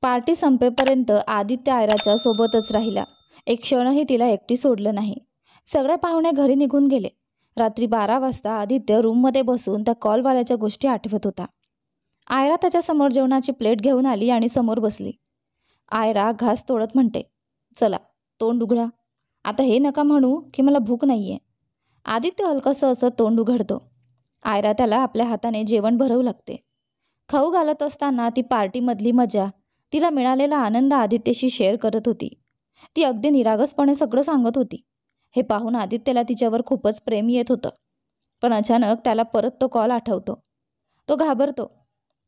Party संपेपर्यंत आदित्य आयराच्या सोबतच राहिला. एक क्षणही तिला एकटी सोडलं नाही. सगळे पाहुणे घरी निघून गेले. रात्री 12 वाजता आदित्य रूममध्ये बसून त्या कॉलवाल्याच्या गोष्टी आठवत होता. आयरा त्याच्यासमोर जेवणाची प्लेट घेऊन आली आणि समोर बसली. आयरा घास तोडत म्हणते, चला तोंड उघडा. आता हे नका म्हणू की मला भूक नाहीये. आदित्य हलकंसं असं तोंड उघडतो. आयरा त्याला आपल्या हाताने जेवण भरवू लागते. खाऊ घालत असताना ती पार्टीमधली मजा, तिला मिळालेला आनंद आदित्यशी शेअर करत होती. ती अगदी निरागसपणे सगळं सांगत होती. हे पाहून आदित्यला तिच्यावर खूपच प्रेम येत होतं. पण अचानक त्याला परत तो कॉल आठवतो. तो घाबरतो.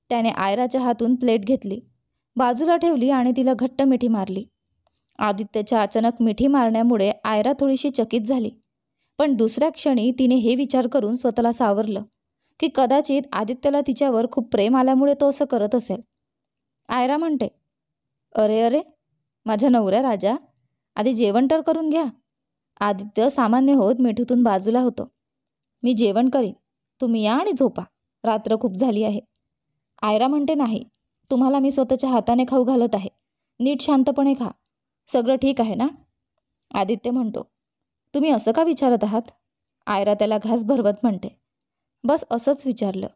त्याने आयराच्या हातून प्लेट घेतली, बाजूला ठेवली आणि तिला घट्ट मिठी मारली. आदित्यच्या अचानक मिठी मारण्यामुळे आयरा थोडीशी चकित झाली. पण दुसऱ्या क्षणी तिने हे विचार करून स्वतःला सावरलं की कदाचित आदित्यला तिच्यावर खूप प्रेम आल्यामुळे तो असं करत असेल. आयरा म्हणते, अरे अरे माझ्या नवऱ्या राजा, आधी जेवण तर करून घ्या. आदित्य सामान्य होत मिठीतून बाजूला होतो. मी जेवण करीन, तुम्ही या आणि झोपा, रात्र खूप झाली आहे. आयरा म्हणते, नाही, तुम्हाला मी स्वतःच्या हाताने खाऊ घालत आहे. नीट शांतपणे खा. सगळं ठीक आहे ना? आदित्य म्हणतो, तुम्ही असं का विचारत आहात? आयरा त्याला घास भरवत म्हणते, बस असंच विचारलं.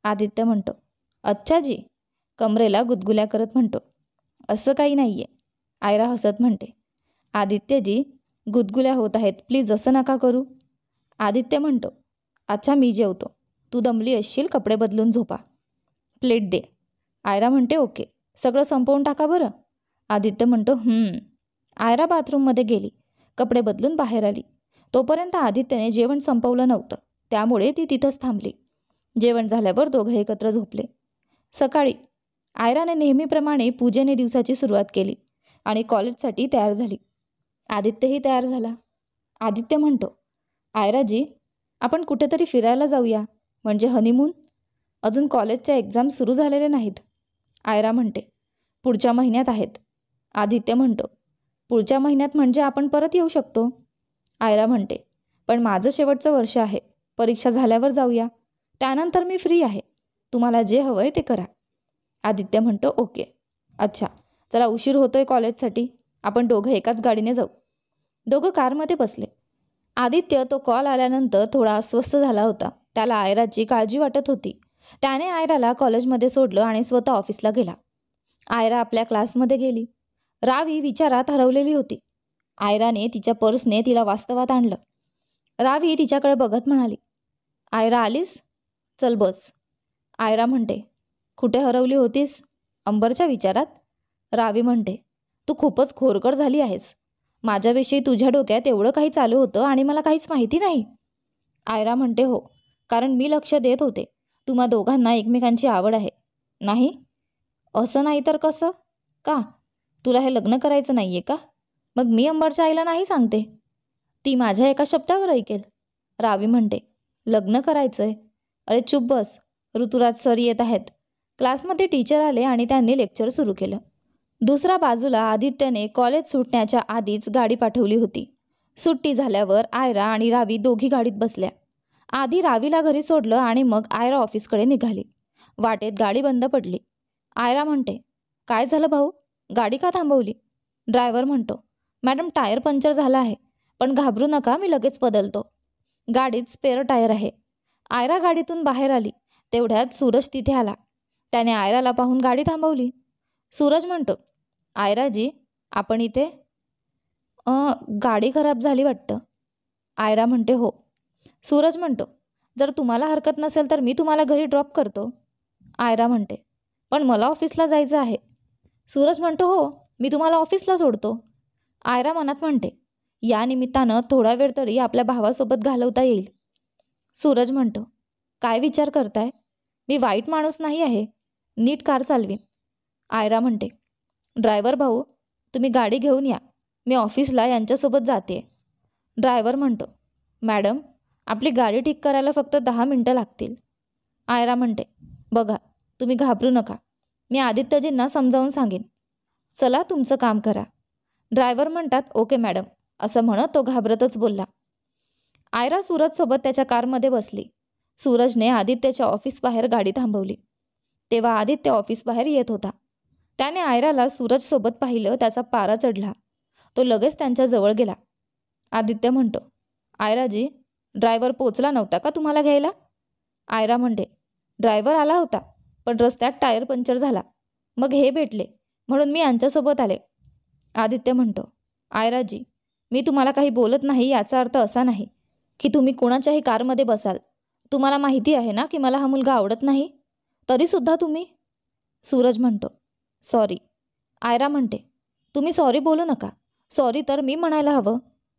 आदित्य म्हणतो, अच्छा जी. कमरेला गुदगुल्या करत म्हणतो, असं काही नाहीये. आयरा हसत म्हणते, आदित्यजी, गुदगुल्या होत आहेत, प्लीज असं नका करू. आदित्य म्हणतो, अच्छा मी जेवतो, तू दमली असशील, कपडे बदलून झोपा. प्लेट दे. आयरा म्हणते, ओके, सगळं संपवून टाका बरं. आदित्य म्हणतो, आयरा बाथरूममध्ये गेली, कपडे बदलून बाहेर आली. तोपर्यंत आदित्यने जेवण संपवलं नव्हतं, त्यामुळे ती तिथंच थांबली. जेवण झाल्यावर दोघं एकत्र झोपले. सकाळी आयराने नेहमीप्रमाणे पूजेने दिवसाची सुरुवात केली आणि कॉलेजसाठी तयार झाली. आदित्यही तयार झाला. आदित्य म्हणतो, आयराजी, आपण कुठेतरी फिरायला जाऊया, म्हणजे हनीमून. अजून कॉलेजच्या एक्झाम सुरू झालेले नाहीत. आयरा म्हणते, पुढच्या महिन्यात आहेत. आदित्य म्हणतो, पुढच्या महिन्यात म्हणजे आपण परत येऊ शकतो. आयरा म्हणते, पण माझं शेवटचं वर्ष आहे, परीक्षा झाल्यावर जाऊया, त्यानंतर मी फ्री आहे. तुम्हाला जे हवंय ते करा. आदित्य म्हणतो, ओके. अच्छा, चला उशीर होतोय कॉलेजसाठी, आपण दोघं एकाच गाडीने जाऊ. दोघं कारमध्ये बसले. आदित्य तो कॉल आल्यानंतर थोडा अस्वस्थ झाला होता. त्याला आयराची काळजी वाटत होती. त्याने आयराला कॉलेजमध्ये सोडलं आणि स्वतः ऑफिसला गेला. आयरा आपल्या क्लासमध्ये गेली. रावी विचारात हरवलेली होती. आयराने तिच्या पर्सने तिला वास्तवात आणलं. रावी तिच्याकडे बघत म्हणाली, आयरा आलीस? चल बस. आयरा म्हणते, कुठे हरवली होतीस? अंबरच्या विचारात? रावी म्हणते, तू खूपच खोरकर झाली आहेस. माझ्याविषयी तुझ्या डोक्यात एवढं काही चालू होतं आणि मला काहीच माहिती नाही. आयरा म्हणते, हो, कारण मी लक्ष देत होते. तुम्हा दोघांना एकमेकांची आवड आहे. नाही? असं नाही तर कसं? का? तुला हे लग्न करायचं नाही आहे का? मग मी अंबरच्या आईला नाही सांगते. ती माझ्या एका शब्दावर ऐकेल. रावी म्हणते, लग्न करायचंय? अरे चुप बस, ऋतुराज सर येत आहेत. क्लासमध्ये टीचर आले आणि त्यांनी लेक्चर सुरू केलं. दुसऱ्या बाजूला आदित्यने कॉलेज सुटण्याच्या आधीच गाडी पाठवली होती. सुट्टी झाल्यावर आयरा आणि रावी दोघी गाडीत बसल्या. आधी रावीला घरी सोडलं आणि मग आयरा ऑफिसकडे निघाली. वाटेत गाडी बंद पडली. आयरा म्हणते, काय झालं भाऊ, गाडी का थांबवली? ड्रायव्हर म्हणतो, मॅडम टायर पंक्चर झाला आहे, पण घाबरू नका, मी लगेच बदलतो. गाडीत स्पेअर टायर आहे. आयरा गाडीतून बाहेर आली. तेवढ्यात सूरज तिथे आला. त्याने आयराला पाहून गाडी थांबवली. सूरज म्हणतो, आयराजी, आपण इथे? गाडी खराब झाली वाटतं. आयरा म्हणते, हो. सूरज म्हणतो, जर तुम्हाला हरकत नसेल तर मी तुम्हाला घरी ड्रॉप करतो. आयरा म्हणते, पण मला ऑफिसला जायचं आहे. सूरज म्हणतो, हो, मी तुम्हाला ऑफिसला सोडतो. आयरा मनात म्हणते, या निमित्तानं थोडा वेळ तरी आपल्या भावासोबत घालवता येईल. सूरज म्हणतो, काय विचार करताय? मी वाईट माणूस नाही आहे, नीट कार चालवीन. आयरा म्हणते, ड्रायव्हर भाऊ, तुम्ही गाडी घेऊन या, मी ऑफिसला यांच्यासोबत जाते. ड्रायव्हर म्हणतो, मॅडम, आपली गाडी ठीक करायला फक्त 10 मिनटं लागतील. आयरा म्हणते, बघा, तुम्ही घाबरू नका, मी आदित्यजींना समजावून सांगेन. चला तुमचं काम करा. ड्रायव्हर म्हणतात, ओके मॅडम, असं म्हणत तो घाबरतच बोलला. आयरा सूरजसोबत त्याच्या कारमध्ये बसली. सूरजने आदित्यच्या ऑफिस बाहेर गाडी थांबवली. तेव्हा आदित्य ऑफिस बाहेर येत होता. त्याने आयराला सूरजसोबत पाहिलं. त्याचा पारा चढला. तो लगेच त्यांच्या जवळ गेला. आदित्य म्हणतो, आयराजी, ड्रायव्हर पोचला नव्हता का तुम्हाला घ्यायला? आयरा म्हणते, ड्रायव्हर आला होता, पण रस्त्यात टायर पंक्चर झाला. मग हे भेटले म्हणून मी यांच्यासोबत आले. आदित्य म्हणतो, आयराजी, मी तुम्हाला काही बोलत नाही याचा अर्थ असा नाही की तुम्ही कोणाच्याही कारमध्ये बसाल. तुम्हाला माहिती आहे ना की मला हा मुलगा आवडत नाही, तरीसुद्धा तुम्ही. सूरज म्हणतो, सॉरी. आयरा म्हणते, तुम्ही सॉरी बोलू नका. सॉरी तर मी म्हणायला हवं.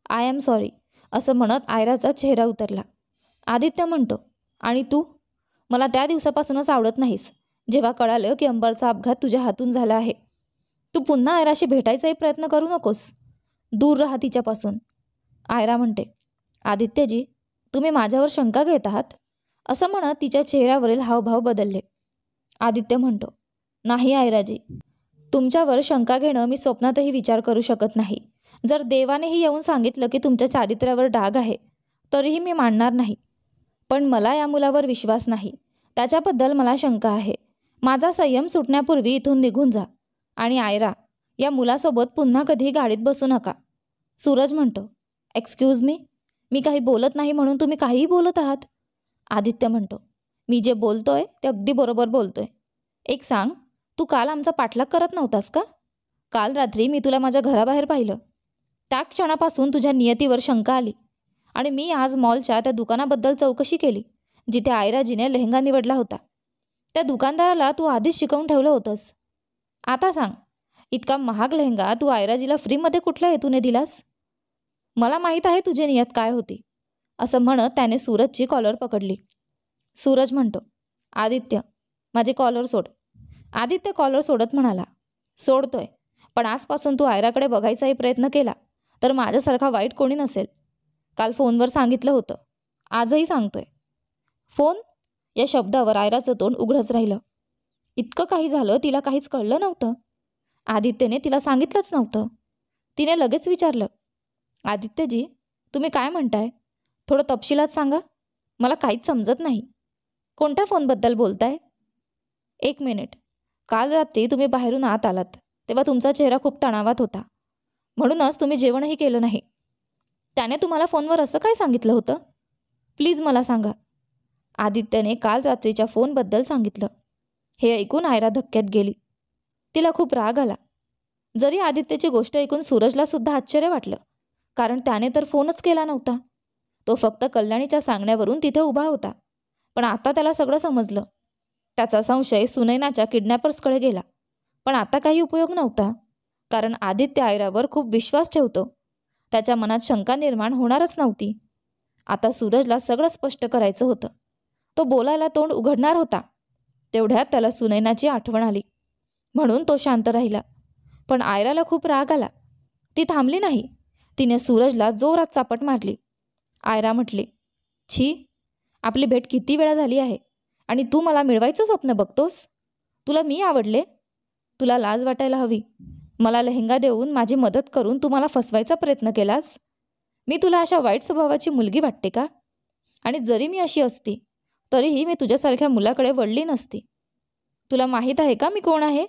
I am sorry. असं म्हणत आयराचा चेहरा उतरला. आदित्य म्हणतो, आणि तू? मला त्या दिवसापासूनच आवडत नाहीस जेव्हा कळालं की अंबरचा अपघात तुझ्या हातून झाला आहे. तू पुन्हा आयराशी भेटायचाही प्रयत्न करू नकोस. दूर राहा तिच्यापासून. आयरा म्हणते, आदित्यजी, तुम्ही माझ्यावर शंका घेत आहात? असं म्हणत तिच्या चेहऱ्यावरील हावभाव बदलले. आदित्य म्हणतो, नाही आयराजी, तुमच्यावर शंका घेणं मी स्वप्नातही विचार करू शकत नाही. जर देवानेही येऊन सांगितलं की तुमच्या चारित्र्यावर डाग आहे, तरीही मी मानणार नाही. पण मला या मुलावर विश्वास नाही. त्याच्याबद्दल मला शंका आहे. माझा संयम सुटण्यापूर्वी इथून निघून जा. आणि आयरा, या मुलासोबत पुन्हा कधीही गाडीत बसू नका. सूरज म्हणतो, एक्सक्यूज मी, मी काही बोलत नाही म्हणून तुम्ही काहीही बोलत आहात? आदित्य म्हणतो, मी जे बोलतोय ते अगदी बरोबर बोलतोय. एक सांग, तू काल आमचा पाठलाग करत नव्हतास का? काल रात्री मी तुला माझ्या घराबाहेर पाहिलं. त्या क्षणापासून तुझ्या नियतीवर शंका आली आणि मी आज मॉलच्या त्या दुकानाबद्दल चौकशी केली जिथे आयराजीने लेहंगा निवडला होता. त्या दुकानदाराला तू आधीच शिकवून ठेवलं होतंस. आता सांग, इतका महाग लेहंगा तू आयराजीला फ्रीमध्ये कुठल्या हेतूने दिलास? मला माहीत आहे तुझी नियत काय होती. असं म्हणत त्याने सूरजची कॉलर पकडली. सूरज म्हणतो, आदित्य, माझी कॉलर सोड. आदित्य कॉलर सोडत म्हणाला, सोडतोय, पण आजपासून तू आयराकडे बघायचाही प्रयत्न केला तर माझ्यासारखा वाईट कोणी नसेल. काल फोनवर सांगितलं होतं, आजही सांगतोय. फोन या शब्दावर आयराचं तोंड उघडच राहिलं. इतकं काही झालं तिला काहीच कळलं नव्हतं. आदित्यने तिला सांगितलंच नव्हतं. तिने लगेच विचारलं, आदित्यजी, तुम्ही काय म्हणताय? थोडं तपशिलात सांगा. मला काहीच समजत नाही. कोणत्या फोनबद्दल बोलताय? एक मिनिट. काल रात्री तुम्ही बाहेरून आत आलात तेव्हा तुमचा चेहरा खूप तणावात होता, म्हणूनच तुम्ही जेवणही केलं नाही. त्याने तुम्हाला फोनवर असं काय सांगितलं होतं? प्लीज मला सांगा. आदित्यने काल रात्रीच्या फोनबद्दल सांगितलं. हे ऐकून आयरा धक्क्यात गेली. तिला खूप राग आला. जरी आदित्यची गोष्ट ऐकून सूरजला सुद्धा आश्चर्य वाटलं, कारण त्याने तर फोनच केला नव्हता. तो फक्त कल्याणीच्या सांगण्यावरून तिथे उभा होता. पण आता त्याला सगळं समजलं. त्याचा संशय सुनैनाच्या किडनॅपर्सकडे गेला. पण आता काही उपयोग नव्हता, कारण आदित्य आयरावर खूप विश्वास ठेवतो. त्याच्या मनात शंका निर्माण होणारच नव्हती. आता सूरजला सगळं स्पष्ट करायचं होतं. तो बोलायला तोंड उघडणार होता. तेवढ्यात त्याला सुनैनाची आठवण आली, म्हणून तो शांत राहिला. पण आयराला खूप राग आला. ती थांबली नाही. तिने सूरजला जोरात चापट मारली. आयरा म्हटली, छी, आपली भेट किती वेळा झाली आहे आणि तू मला मिळवायचं स्वप्न बघतोस? तुला मी आवडले? तुला लाज वाटायला हवी. मला लेहंगा देऊन माझी मदत करून तू मला फसवायचा प्रयत्न केलास. मी तुला अशा वाईट स्वभावाची मुलगी वाटते का? आणि जरी मी अशी असती तरीही मी तुझ्यासारख्या मुलाकडे वळली नसती. तुला माहीत आहे का मी कोण आहे?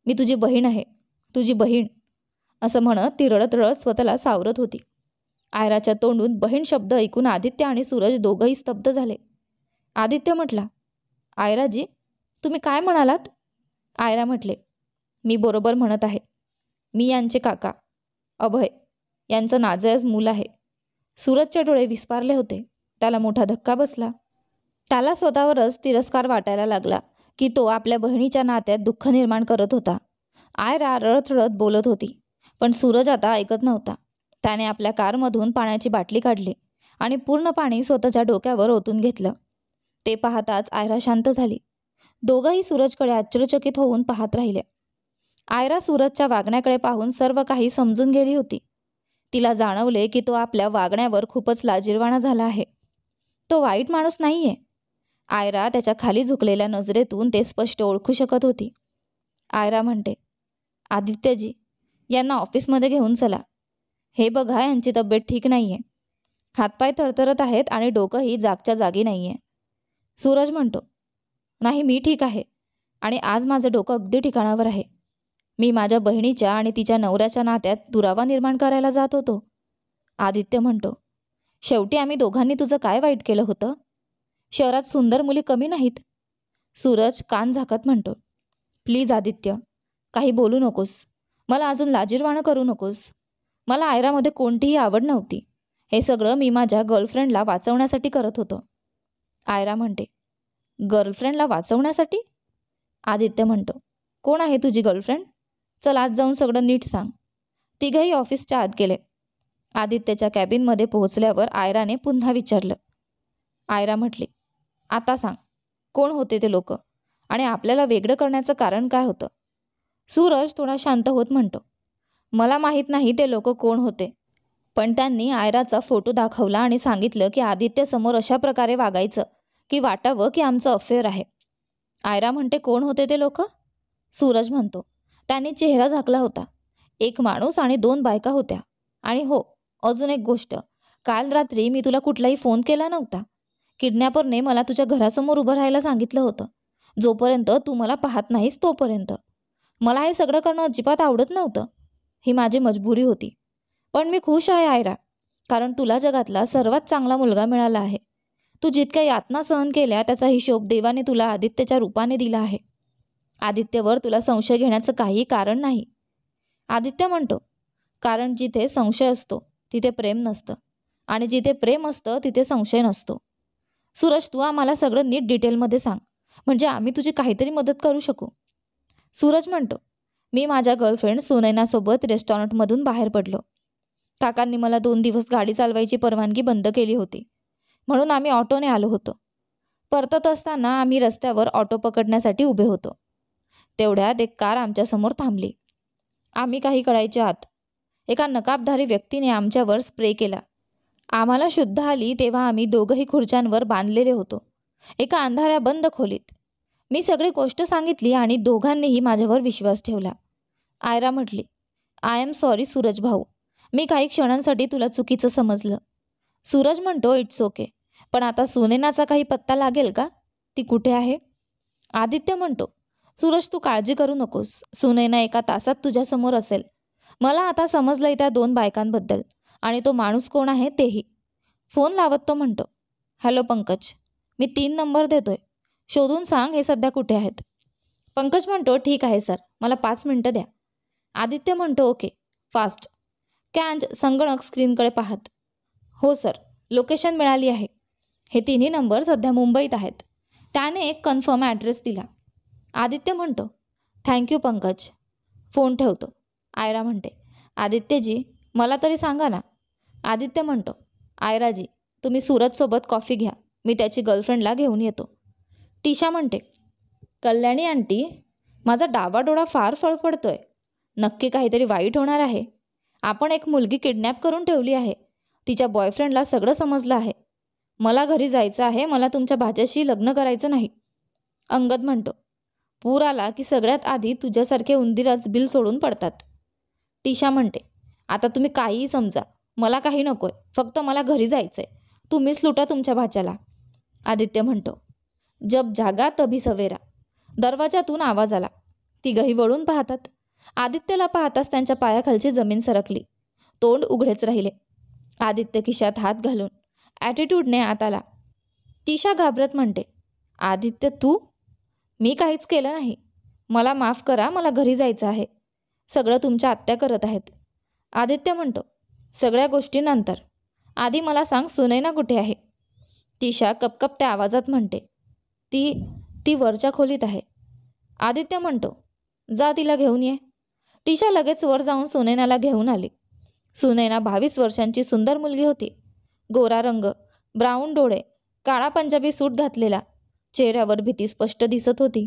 मी तुझी बहीण आहे, तुझी बहीण. असं म्हणत ती रडत रडत स्वतःला सावरत होती. आयराच्या तोंडून बहीण शब्द ऐकून आदित्य आणि सूरज दोघंही स्तब्ध झाले. आदित्य म्हटला, आयराजी, तुम्ही काय म्हणालात? आयरा म्हटले, मी बरोबर म्हणत आहे. मी यांचे काका अभय यांचं नाजायज मूल आहे. सूरजचे डोळे विस्पारले होते. त्याला मोठा धक्का बसला. त्याला स्वतःवरच तिरस्कार वाटायला लागला की तो आपल्या बहिणीच्या नात्यात दुःख निर्माण करत होता. आयरा रडत रडत बोलत होती, पण सूरज आता ऐकत नव्हता. त्याने आपल्या कारमधून पाण्याची बाटली काढली आणि पूर्ण पाणी स्वतःच्या डोक्यावर ओतून घेतलं. ते पाहताच आयरा शांत झाली. दोघंही सूरजकडे आश्चर्यचकित होऊन पाहत राहिले. आयरा सूरजच्या वागण्याकडे पाहून सर्व काही समजून गेली होती. तिला जाणवले की तो आपल्या वागण्यावर खूपच लाजिरवाणा झाला आहे. तो वाईट माणूस नाहीये. आयरा त्याच्या खाली झुकलेल्या नजरेतून ते स्पष्ट ओळखू शकत होती. आयरा म्हणते, आदित्यजी, यांना ऑफिसमध्ये घेऊन चला. हे बघा, यांची तब्येत ठीक नाहीये. हातपाय थरथरत आहेत आणि डोकंही जागच्या जागी नाहीये. सूरज म्हणतो, नाही, मी ठीक आहे आणि आज माझं डोकं अगदी ठिकाणावर आहे. मी माझ्या बहिणीच्या आणि तिच्या नवऱ्याच्या नात्यात दुरावा निर्माण करायला जात होतो. आदित्य म्हणतो, शेवटी आम्ही दोघांनी तुझं काय वाईट केलं होतं? शहरात सुंदर मुली कमी नाहीत. सूरज कान झाकत म्हणतो, प्लीज आदित्य, काही बोलू नकोस. मला अजून लाजिरवाणं करू नकोस. मला आयरामध्ये कोणतीही आवड नव्हती. हे सगळं मी माझ्या गर्लफ्रेंडला वाचवण्यासाठी करत होतो. आयरा म्हणते, गर्लफ्रेंडला वाचवण्यासाठी? आदित्य म्हणतो, कोण आहे तुझी गर्लफ्रेंड? चल आज जाऊन सगळं नीट सांग. तिघही ऑफिसच्या आत गेले. आदित्यच्या कॅबिनमध्ये पोहोचल्यावर आयराने पुन्हा विचारलं. आयरा म्हटली, आता सांग, कोण होते ते लोक आणि आपल्याला वेगळं करण्याचं कारण काय होतं? सूरज थोडा शांत होत म्हणतो, मला माहीत नाही ते लोक कोण होते, पण त्यांनी आयराचा फोटो दाखवला आणि सांगितलं की आदित्यसमोर अशा प्रकारे वागायचं की वाटावं की आमचं अफेअर आहे. आयरा म्हणते, कोण होते ते लोक? सूरज म्हणतो, त्यांनी चेहरा झाकला होता. एक माणूस आणि 2 बायका होत्या. आणि हो, अजून एक गोष्ट, काल रात्री मी तुला कुठलाही फोन केला नव्हता. किडनॅपरने मला तुझ्या घरासमोर उभं राहायला सांगितलं होतं. जोपर्यंत तू मला पाहत नाहीस तोपर्यंत. मला हे सगळं करणं अजिबात आवडत नव्हतं. ही माझी मजबुरी होती. पण मी खुश आहे आयरा, कारण तुला जगातला सर्वात चांगला मुलगा मिळाला आहे. तू जितक्या यातना सहन केल्या त्याचा हिशोब देवाने तुला आदित्यच्या रूपाने दिला आहे. आदित्यवर तुला संशय घेण्याचं काही कारण नाही. आदित्य म्हणतो, कारण जिथे संशय असतो तिथे प्रेम नसतं आणि जिथे प्रेम असतं तिथे संशय नसतो. सूरज, तू आम्हाला सगळं नीट डिटेलमध्ये सांग, म्हणजे आम्ही तुझी काहीतरी मदत करू शकू. सूरज म्हणतो, मी माझ्या गर्लफ्रेंड सुनैनासोबत रेस्टॉरंटमधून बाहेर पडलो. काकांनी मला 2 दिवस गाडी चालवायची परवानगी बंद केली होती, म्हणून आम्ही ऑटोने आलो होतो. परतत असताना आम्ही रस्त्यावर ऑटो पकडण्यासाठी उभे होतो. तेवढ्यात एक कार आमच्यासमोर थांबली. आम्ही काही कळायच्या आत एका नकाबधारी व्यक्तीने आमच्यावर स्प्रे केला. आम्हाला शुद्ध आली तेव्हा आम्ही दोघंही खुर्च्यांवर बांधलेले होतो, एका अंधाऱ्या बंद खोलीत. मी सगळी गोष्ट सांगितली आणि दोघांनीही माझ्यावर विश्वास ठेवला. आयरा म्हटली, आय एम सॉरी सूरज भाऊ, मी काही क्षणांसाठी तुला चुकीचं समजलं. सूरज म्हणतो, इट्स ओके, पण आता सुनैनाचा काही पत्ता लागेल का? ती कुठे आहे? आदित्य म्हणतो, सूरज तू काळजी करू नकोस, सुनैना एका तासात तुझ्यासमोर असेल. मला आता समजलंय त्या 2 बायकांबद्दल आणि तो माणूस कोण आहे तेही. फोन लावत तो म्हणतो, हॅलो पंकज, मी 3 नंबर देतोय, शोधून सांग हे सध्या कुठे आहेत. पंकज म्हणतो, ठीक आहे सर, मला 5 मिनटं द्या. आदित्य म्हणतो, ओके, फास्ट. कॅन्ज संगणक स्क्रीनकडे पाहत, हो सर, लोकेशन मिळाली आहे. हे 3ही नंबर सध्या मुंबईत आहेत. त्याने एक कन्फर्म ॲड्रेस दिला. आदित्य म्हणतो, थँक्यू पंकज, फोन ठेवतो. आयरा म्हणते, आदित्यजी मला तरी सांगा ना. आदित्य म्हणतो, आयराजी तुम्ही सूरजसोबत कॉफी घ्या, मी त्याची गर्लफ्रेंडला घेऊन येतो. टिशा म्हणते, कल्याणी आंटी, माझा डावा डोळा फार फळफळतोय. नक्की काहीतरी वाईट होणार आहे. आपण एक मुलगी किडनॅप करून ठेवली आहे. तिच्या बॉयफ्रेंडला सगळं समजलं आहे. मला घरी जायचं आहे, मला तुमच्या भाच्याशी लग्न करायचं नाही. अंगद म्हणतो, पूर आला की सगळ्यात आधी तुझ्यासारखे उंदीरच बिल सोडून पडतात. टिशा म्हणते, आता तुम्ही काहीही समजा, मला काही नकोय, फक्त मला घरी जायचंय. तुम्हीच लुटा तुमच्या भाच्याला. आदित्य म्हणतो, जब जागा तभी सवेरा. दरवाजातून आवाज आला. तिघही वळून पाहतात. आदित्यला पाहताच त्यांच्या पायाखालची जमीन सरकली. तोंड उघडेच राहिले. आदित्य खिशात हात घालून ॲटिट्यूडने आत आला. टिशा घाबरत म्हणते, आदित्य तू? मी काहीच केलं नाही, मला माफ करा, मला घरी जायचं आहे. सगळं तुमच्या आत्या करत आहेत. आदित्य म्हणतो, सगळ्या गोष्टी नंतर, आधी मला सांग सुनैना कुठे आहे. टिशा कपकपत्या आवाजात म्हणते, ती वरच्या खोलीत आहे. आदित्य म्हणतो, जा तिला घेऊन ये. टिशा लगेच वर जाऊन सुनैनाला घेऊन आली. सुनैना 22 वर्षांची सुंदर मुलगी होती. गोरा रंग, ब्राऊन डोळे, काळा पंजाबी सूट घातलेला. चेहऱ्यावर भीती स्पष्ट दिसत होती,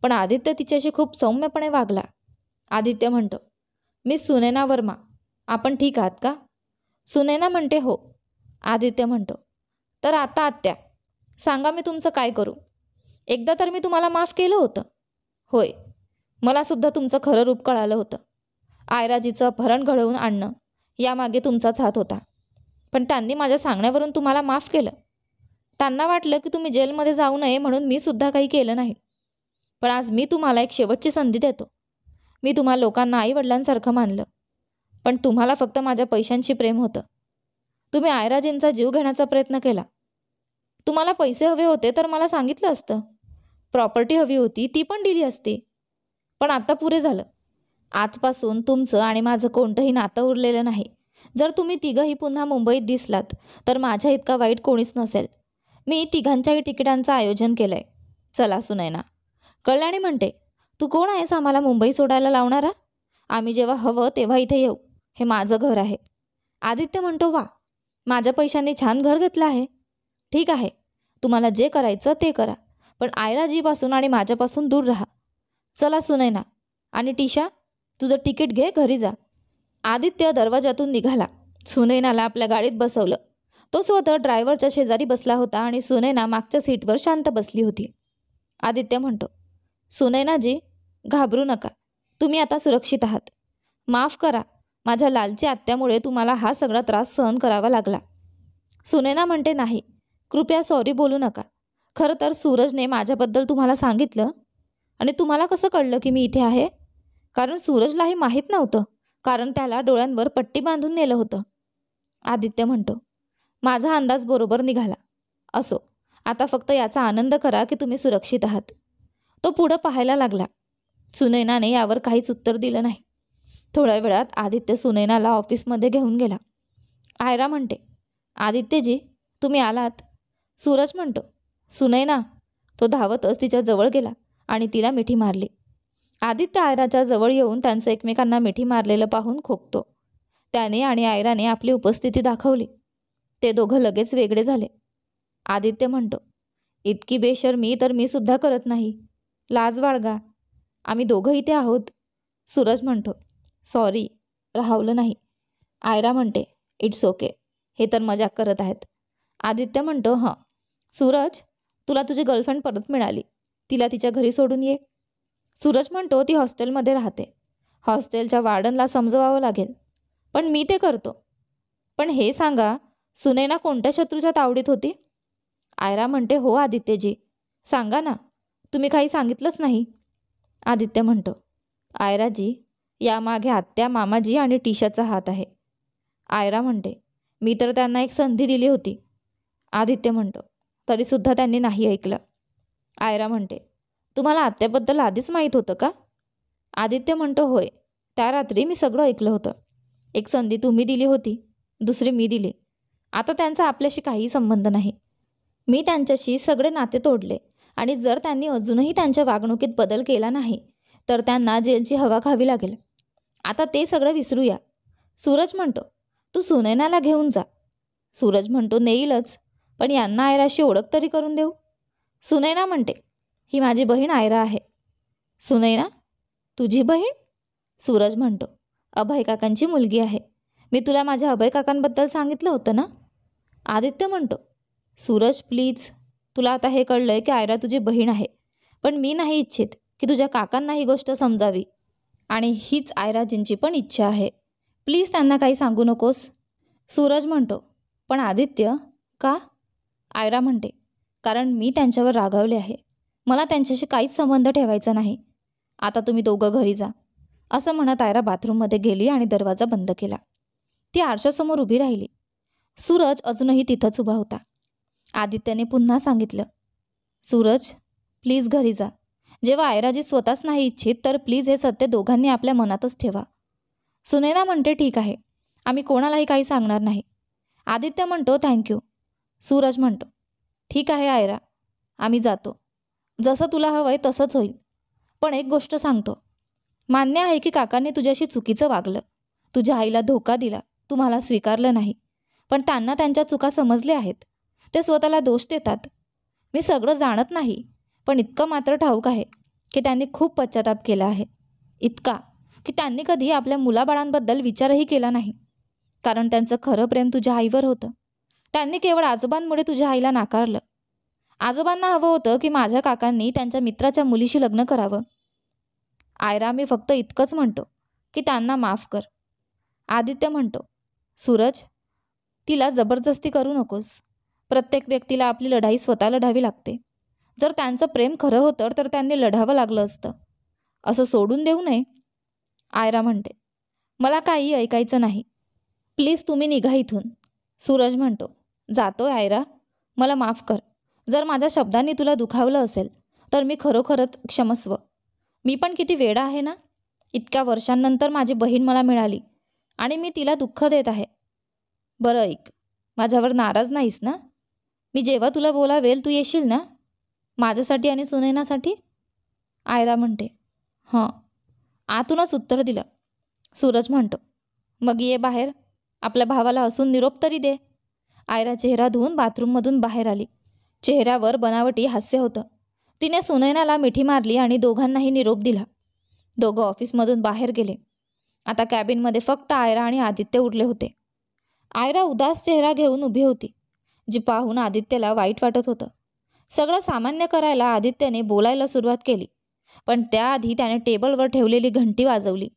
पण आदित्य तिच्याशी खूप सौम्यपणे वागला. आदित्य म्हणतो, मिस सुनैना वर्मा, आपण ठीक आहात का? सुनैना म्हणते, हो. आदित्य म्हणतो, तर आता आत्या सांगा, मी तुमचं काय करू? एकदा तर मी तुम्हाला माफ केलं होतं. होय, मला सुद्धा तुमचं खरं रूप कळालं होतं. आयराजीचं अपहरण घडवून आणणं यामागे तुमचाच हात होता. पण त्यांनी माझ्या सांगण्यावरून तुम्हाला माफ केलं. त्यांना वाटलं की तुम्ही जेलमध्ये जाऊ नये म्हणून मी सुद्धा काही केलं नाही. पण आज मी तुम्हाला एक शेवटची संधी देतो. मी तुम्हा लोकांना आईवडिलांसारखं मानलं, पण तुम्हाला फक्त माझ्या पैशांशी प्रेम होतं. तुम्ही आयराजींचा जीव घेण्याचा प्रयत्न केला. तुम्हाला पैसे हवे होते तर मला सांगितलं असतं. प्रॉपर्टी हवी होती ती पण दिली असती. पण आता पुरे झालं. आजपासून तुमचं आणि माझं कोणतंही नातं उरलेलं नाही. जर तुम्ही तिघंही पुन्हा मुंबईत दिसलात तर माझ्या इतका वाईट कोणीच नसेल. मी तिघांच्याही तिकिटांचं आयोजन केलंय. चला सुनैना. कल्याणी म्हणते, तू कोण आहेस आम्हाला मुंबई सोडायला लावणारा? आम्ही जेव्हा हवं तेव्हा इथे येऊ. हे माझं घर आहे. आदित्य म्हणतो, वा, माझ्या पैशांनी छान घर घेतलं आहे. ठीक आहे, तुम्हाला जे करायचं ते करा, पण आयराजीपासून आणि माझ्यापासून दूर राहा. चला सुनैना. आणि टिशा, तुझं तिकीट घे, घरी जा. आदित्य दरवाजातून निघाला. सुनैनाला आपल्या गाडीत बसवलं. तो स्वतः ड्रायव्हरच्या शेजारी बसला होता आणि सुनैना मागच्या सीटवर शांत बसली होती. आदित्य म्हणतो, सुनैनाजी, घाबरू नका. तुम्ही आता सुरक्षित आहात. माफ करा, माझ्या लालची आत्यामुळे तुम्हाला हा सगळा त्रास सहन करावा लागला. सुनैना म्हणते, नाही, कृपया सॉरी बोलू नका. खरं तर सूरजने माझ्याबद्दल तुम्हाला सांगितलं. आणि तुम्हाला कसं कळलं की मी इथे आहे? कारण सूरजलाही माहीत नव्हतं, कारण त्याला डोळ्यांवर पट्टी बांधून नेलं होतं. आदित्य म्हणतो, माझा अंदाज बरोबर निघाला. असो, आता फक्त याचा आनंद करा की तुम्ही सुरक्षित आहात. तो पुढं पाहायला लागला. सुनैनाने यावर काहीच उत्तर दिलं नाही. थोड्या वेळात आदित्य सुनैनाला ऑफिसमध्ये घेऊन गेला. आयरा म्हणते, आदित्यजी, तुम्ही आलात. सूरज म्हणतो, सुनैना. तो धावतच तिच्या जवळ गेला आणि तिला मिठी मारली. आदित्य आयराच्या जवळ येऊन त्यांचं एकमेकांना मिठी मारलेलं पाहून खोकतो. त्याने आणि आयराने आपली उपस्थिती दाखवली. ते दोघं लगेच वेगळे झाले. आदित्य म्हणतो, इतकी बेशर्मी तर मी सुद्धा करत नाही. लाज बाळगा. आम्ही दोघं इथे आहोत. सूरज म्हणतो, सॉरी, राहवलं नाही. आयरा म्हणते, इट्स ओके, हे तर मजाक करत आहेत. आदित्य म्हणतो, हं. सूरज, तुला तुझी गर्लफ्रेंड परत मिळाली. तिला तिच्या घरी सोडून ये. सूरज म्हणतो, ती हॉस्टेलमध्ये राहते. हॉस्टेलच्या वॉर्डनला समजवावं लागेल, पण मी ते करतो. पण हे सांगा, सुनैना कोणत्या शत्रूच्या तावडीत होती? आयरा म्हणते, हो आदित्यजी, सांगा ना, तुम्ही काही सांगितलंच नाही. आदित्य म्हणतो, आयराजी, यामागे आत्या, मामाजी आणि टिशाचा हात आहे. आयरा म्हणते, मी तर त्यांना एक संधी दिली होती. आदित्य म्हणतो, तरीसुद्धा त्यांनी नाही ऐकलं. आयरा म्हणते, तुम्हाला आत्याबद्दल आधीच माहीत होतं का? आदित्य म्हणतो, होय, त्या रात्री मी सगळं ऐकलं होतं. एक संधी तुम्ही दिली होती, दुसरी मी दिली. आता त्यांचा आपल्याशी काहीही संबंध नाही. मी त्यांच्याशी सगळे नाते तोडले आणि जर त्यांनी अजूनही त्यांच्या वागणुकीत बदल केला नाही तर त्यांना जेलची हवा खावी लागेल. आता ते सगळं विसरूया. सूरज म्हणतो, तू सुनैनाला घेऊन जा. सूरज म्हणतो, नेईलच, पण यांना आयराशी ओळख तरी करून देऊ. सुनैना म्हणते, ही माझी बहीण आयरा आहे. सुनैना, तुझी बहीण? सूरज म्हणतो, अभय काकांची मुलगी आहे. मी तुला माझ्या अभय काकांबद्दल सांगितलं होतं ना? आदित्य म्हणतो, सूरज प्लीज, तुला आता हे कळलंय की आयरा तुझी बहीण आहे, पण मी नाही इच्छित की तुझ्या काकांना ही गोष्ट समजावी. आणि हीच आयराजींची पण इच्छा आहे. प्लीज त्यांना काही सांगू नकोस. सूरज म्हणतो, पण आदित्य, का? आयरा म्हणते, कारण मी त्यांच्यावर रागावले आहे. मला त्यांच्याशी काहीच संबंध ठेवायचा नाही. आता तुम्ही दोघं घरी जा. असं म्हणत आयरा बाथरूममध्ये गेली आणि दरवाजा बंद केला. ती आरशासमोर उभी राहिली. सूरज अजूनही तिथंच उभा होता. आदित्यने पुन्हा सांगितलं, सूरज, प्लीज घरी जा. जेव्हा आयराजी स्वतःच नाही इच्छित तर प्लीज हे सत्य दोघांनी आपल्या मनातच ठेवा. सुनैना म्हणते, ठीक आहे, आम्ही कोणालाही काही सांगणार नाही. आदित्य म्हणतो, थँक्यू. सूरज म्हणतो, ठीक आहे आयरा, आम्ही जातो. जसं तुला हवं आहे तसंच होईल. पण एक गोष्ट सांगतो, मान्य आहे की काकांनी तुझ्याशी चुकीचं वागलं. तुझ्या आईला धोका दिला, तुम्हाला स्वीकारलं नाही. पण त्यांना त्यांच्या चुका समजल्या आहेत. ते स्वतःला दोष देतात. मी सगळं जाणत नाही, पण इतकं मात्र ठाऊक आहे की त्यांनी खूप पश्चाताप केला आहे. इतका की त्यांनी कधी आपल्या मुलाबाळांबद्दल विचारही केला नाही. कारण त्यांचं खरं प्रेम तुझ्या आईवर होतं. त्यांनी केवळ आजोबांमुळे तुझ्या आईला नाकारलं. आजोबांना हवं होतं की माझ्या काकांनी त्यांच्या मित्राच्या मुलीशी लग्न करावं. आयरा, मी फक्त इतकंच म्हणतो की त्यांना माफ कर. आदित्य म्हणतो, सूरज, तिला जबरदस्ती करू नकोस. प्रत्येक व्यक्तीला आपली लढाई स्वतः लढावी लागते. जर त्यांचं प्रेम खरं होतं तर त्यांनी लढावं लागलं असतं. असं सोडून देऊ नये. आयरा म्हणते, मला काही ऐकायचं नाही. प्लीज तुम्ही निघा इथून. सूरज म्हणतो, जातोय आयरा, मला माफ कर. जर माझ्या शब्दांनी तुला दुखावलं असेल तर मी खरोखरच क्षमस्व. मी पण किती वेडा आहे ना. इतक्या वर्षांनंतर माझी बहीण मला मिळाली आणि मी तिला दुःख देत आहे. बरं ऐक, माझ्यावर नाराज नाहीस ना? मी जेव्हा तुला बोलावेल तू येशील ना, माझ्यासाठी आणि सुनैनासाठी? आयरा म्हणते, हां. आतूनच उत्तर दिलं. सूरज म्हणतो, मग ये बाहेर, आपल्या भावाला हसून निरोप तरी दे. आयरा चेहरा धुवून बाथरूममधून बाहेर आली. चेहऱ्यावर बनावटी हास्य होतं. तिने सुनैनाला मिठी मारली आणि दोघांनाही निरोप दिला. दोघं ऑफिसमधून बाहेर गेले. आता कॅबिनमध्ये फक्त आयरा आणि आदित्य उरले होते. आयरा उदास चेहरा घेऊन उभी होती, जी पाहून आदित्यला वाईट वाटत होतं. सगळं सामान्य करायला आदित्यने बोलायला सुरुवात केली, पण त्याआधी त्याने टेबलवर ठेवलेली घंटी वाजवली.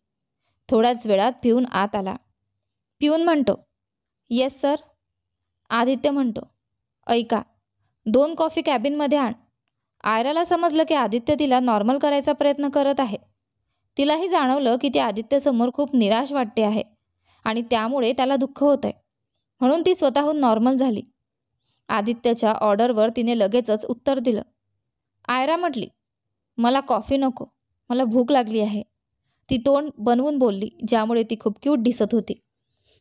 थोड्याच वेळात पिऊन आत आला. पिऊन म्हणतो, येस सर. आदित्य म्हणतो, ऐका, 2 कॉफी कॅबिनमध्ये आण. आयराला समजलं की आदित्य तिला नॉर्मल करायचा प्रयत्न करत आहे. तिलाही जाणवलं की ती आदित्यसमोर खूप निराश वाटते आहे आणि त्यामुळे त्याला दुःख होत आहे. म्हणून ती स्वतःहून नॉर्मल झाली. आदित्यच्या ऑर्डरवर तिने लगेचच उत्तर दिलं. आयरा म्हटली, मला कॉफी नको, मला भूक लागली आहे. ती तोंड बनवून बोलली, ज्यामुळे ती खूप क्यूट दिसत होती.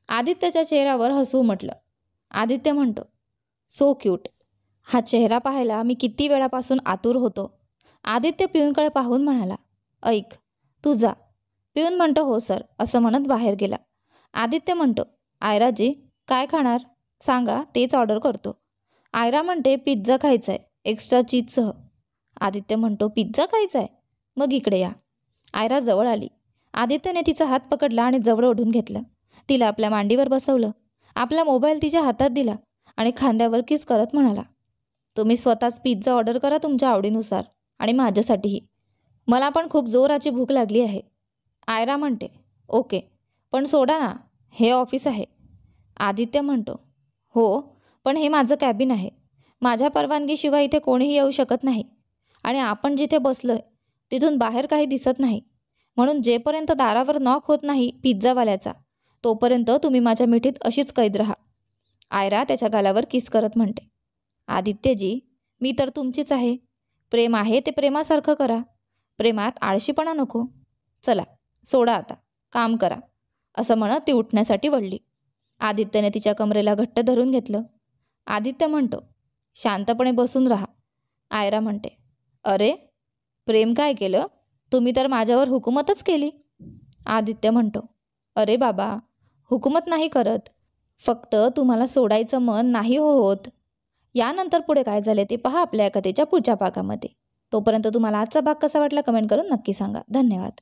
आदित्यच्या चेहऱ्यावर हसू उमटलं. आदित्य म्हणतो, सो क्यूट. हा चेहरा पाहायला मी किती वेळापासून आतुर होतो. आदित्य पिऊनकडे पाहून म्हणाला, ऐक, तू जा. पिऊन म्हणतो, हो सर, असं म्हणत बाहेर गेला. आदित्य म्हणतो, आयराजी, काय खाणार सांगा, तेच ऑर्डर करतो. आयरा म्हणते, पिझ्झा खायचा आहे, एक्स्ट्रा चीजसह. आदित्य म्हणतो, पिझ्झा खायचा आहे? मग इकडे या. आयरा जवळ आली. आदित्यने तिचा हात पकडला आणि जवळ ओढून घेतलं. तिला आपल्या मांडीवर बसवलं. आपला मोबाईल तिच्या हातात दिला आणि खांद्यावर किस करत म्हणाला, तुम्ही स्वतःच पिझ्झा ऑर्डर करा तुमच्या आवडीनुसार आणि माझ्यासाठीही. मला पण खूप जोराची भूक लागली आहे. आयरा म्हणते, ओके, पण सोडा ना, हे ऑफिस आहे. आदित्य म्हणतो, हो, पण हे माझं कॅबिन आहे. माझ्या परवानगीशिवाय इथे कोणीही येऊ शकत नाही आणि आपण जिथे बसलोय तिथून बाहेर काही दिसत नाही. म्हणून जेपर्यंत दारावर नॉक होत नाही पिझ्झावाल्याचा, तोपर्यंत तुम्ही माझ्या मिठीत अशीच कैद राहा. आयरा त्याच्या गालावर किस करत म्हणते, आदित्यजी, मी तर तुमचीच आहे. प्रेम आहे ते प्रेमासारखं करा. प्रेमात आळशीपणा नको. चला, सोडा आता, काम करा. असं म्हणत ती उठण्यासाठी वळली. आदित्यने तिच्या कमरेला घट्ट धरून घेतलं. आदित्य म्हणतो, शांतपणे बसून राहा. आयरा म्हणते, अरे, प्रेम काय केलं? तुम्ही तर माझ्यावर हुकूमतच केली. आदित्य म्हणतो, अरे बाबा, हुकूमत नाही करत, फक्त तुम्हाला सोडायचं मन नाही होत. यानंतर पुढे काय झाले ते पहा आपल्या कथेच्या पुढच्या भागामध्ये. तोपर्यंत तुम्हाला आजचा भाग कसा वाटला कमेंट करून नक्की सांगा. धन्यवाद.